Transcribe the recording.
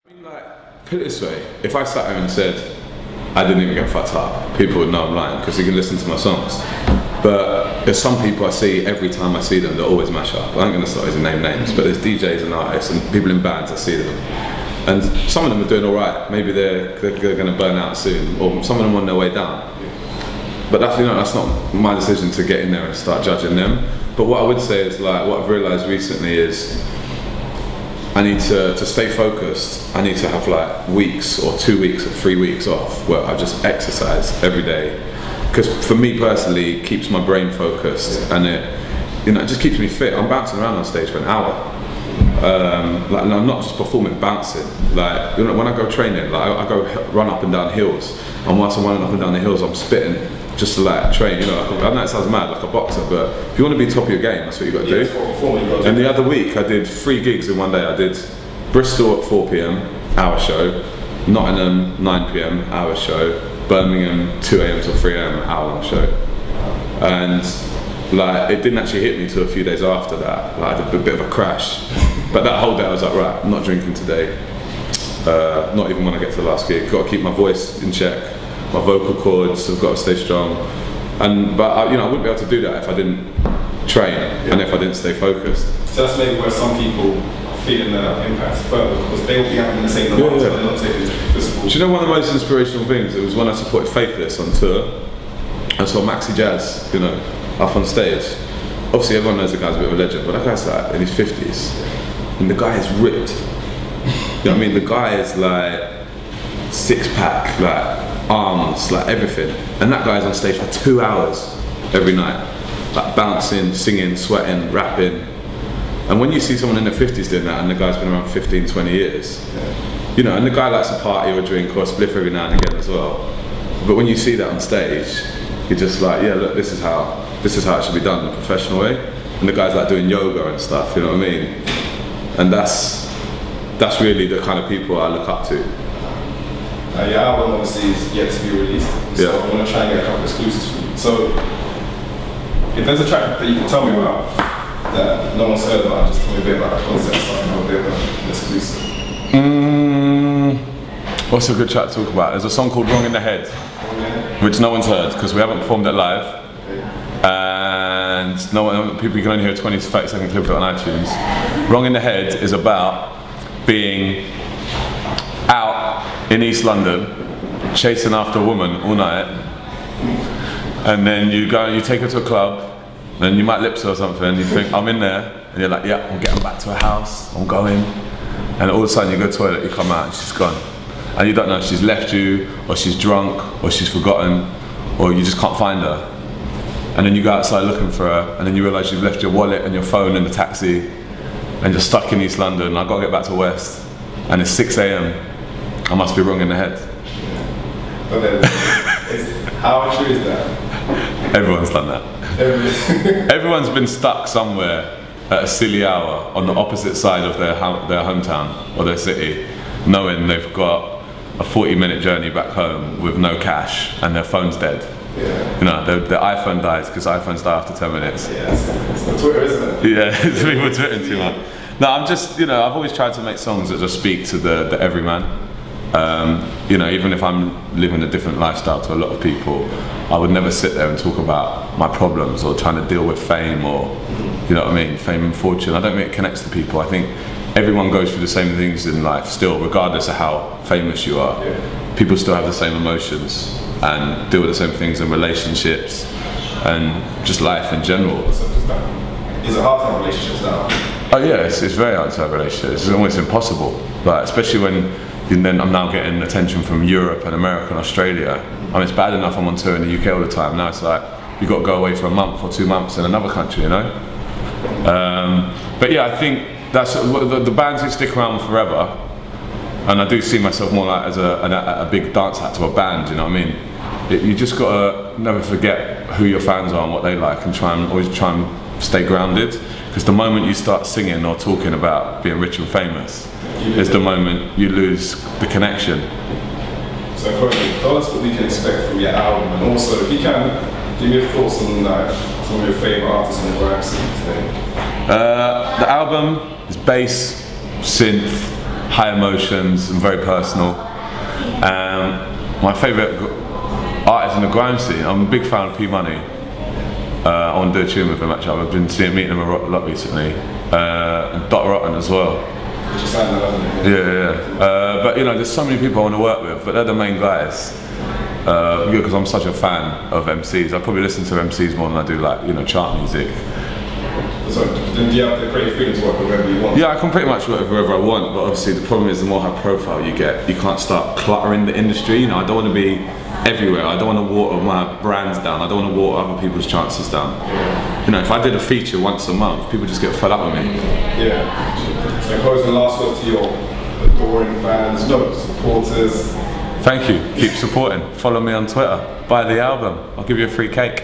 Like, put it this way, if I sat here and said I didn't even get fucked up, people would know I'm lying because they can listen to my songs. But there's some people I see every time I see them that always mash up. I ain't going to start using name names, but there's DJs and artists and people in bands, I see them. And some of them are doing alright, maybe they're going to burn out soon, or some of them on their way down. But that's, that's not my decision to get in there and start judging them. But what I would say is, like, what I've realised recently is I need to stay focused. I need to have like weeks or 2 weeks or 3 weeks off where I just exercise every day. Because for me personally, it keeps my brain focused and it just keeps me fit. I'm bouncing around on stage for an hour. Like, and I'm not just performing, bouncing. Like, when I go training, like I go run up and down hills, and whilst I'm running up and down the hills, I'm spitting just to like train. I know it sounds mad, like a boxer, but if you want to be top of your game, that's what you got to do. And the other week, I did 3 gigs in one day. I did Bristol at 4 PM, hour show, Nottingham 9 PM, hour show, Birmingham 2 AM till 3 AM, hour long show. And like, it didn't actually hit me till a few days after that. Like, I had a bit of a crash. But that whole day I was like, right, I'm not drinking today. Not even when I get to the last gig. Got to keep my voice in check. My vocal cords have got to stay strong. But I wouldn't be able to do that if I didn't train and if I didn't stay focused. So that's maybe where some people are feeling that impact further, because they will be having the same amount, but they're not taking it physical. Do you know one of the most inspirational things? It was when I supported Faithless on tour. I saw Maxi Jazz, up on stage. Obviously everyone knows the guy's a bit of a legend, but that guy's like in his 50s. And the guy is ripped. You know what I mean? The guy is like 6-pack, like arms, like everything. And that guy's on stage for 2 hours every night. Like bouncing, singing, sweating, rapping. And when you see someone in their 50s doing that and the guy's been around 15, 20 years, and the guy likes a party or a drink or a spliff every now and again as well. But when you see that on stage, you're just like, yeah, look, this is how it should be done in a professional way. And the guy's like doing yoga and stuff, you know what I mean? And that's really the kind of people I look up to. Your album obviously is yet to be released, so I want to try and get a couple of exclusives for you. So, if there's a track that you can tell me about that no one's heard about, just tell me a bit about the concept, so I know a bit about an exclusive. What's a good track to talk about? There's a song called Wrong in the Head, which no one's heard because we haven't performed it live. And people can only hear a 20 to 30 second clip of it on iTunes. Wrong in the Head is about being out in East London, chasing after a woman all night, and then you take her to a club, and you might lips her or something, and you think, I'm in there, and you're like, yeah, I'm getting back to her house, I'm going, and all of a sudden you go to the toilet, you come out, and she's gone. And you don't know if she's left you, or she's drunk, or she's forgotten, or you just can't find her. And then you go outside looking for her, and then you realise you've left your wallet and your phone in the taxi, and you're stuck in East London. I've got to get back to West, and it's 6 AM. I must be wrong in the head. But then, how true is that? Everyone's done that. Everyone's been stuck somewhere at a silly hour on the opposite side of their hometown or their city, knowing they've got a 40-minute journey back home with no cash and their phone's dead. Yeah. The iPhone dies because iPhones die after 10 minutes. Yeah, it's the Twitter, isn't it? Yeah, it's people tweeting too much. No, I'm just, I've always tried to make songs that just speak to the everyman. Even if I'm living a different lifestyle to a lot of people, I would never sit there and talk about my problems or trying to deal with fame or, fame and fortune. I don't think it connects to people. I think everyone goes through the same things in life still, regardless of how famous you are. Yeah. People still have the same emotions and deal with the same things in relationships and just life in general. Is it hard to have relationships now? Oh yeah, it's very hard to have relationships. It's almost impossible. Like, especially when I'm now getting attention from Europe and America and Australia. I mean, it's bad enough I'm on tour in the UK all the time. Now it's like, you've got to go away for a month or 2 months in another country, But yeah, I think that's the bands who stick around forever, and I do see myself more like as a big dance act to a band, you know what I mean? You just got to never forget who your fans are and what they like, and always try and stay grounded, because the moment you start singing or talking about being rich and famous is the moment you lose the connection. So Corey, tell us what we can expect from your album, and also if you can give your thoughts on some of your favourite artists in the rap scene today. The album is bass, synth, high emotions and very personal. My favourite artist in the grime scene, I'm a big fan of P Money. I want to do a tune with him actually. I've been meeting him a lot recently. And Dot Rotten as well. Yeah. But you know, there's so many people I want to work with, but they're the main guys. Because I'm such a fan of MCs. I probably listen to MCs more than I do, like, you know, chart music. So then do you have the creative freedom to work with whoever you want? Yeah, I can pretty much work with whoever I want, but obviously the problem is the more high profile you get, you can't start cluttering the industry. You know, I don't want to be everywhere. I don't want to water my brands down. I don't want to water other people's chances down. You know, if I did a feature once a month, people just get fed up with me. Yeah. So closing last words to your adoring fans, supporters. Thank you. Keep supporting. Follow me on Twitter. Buy the album. I'll give you a free cake.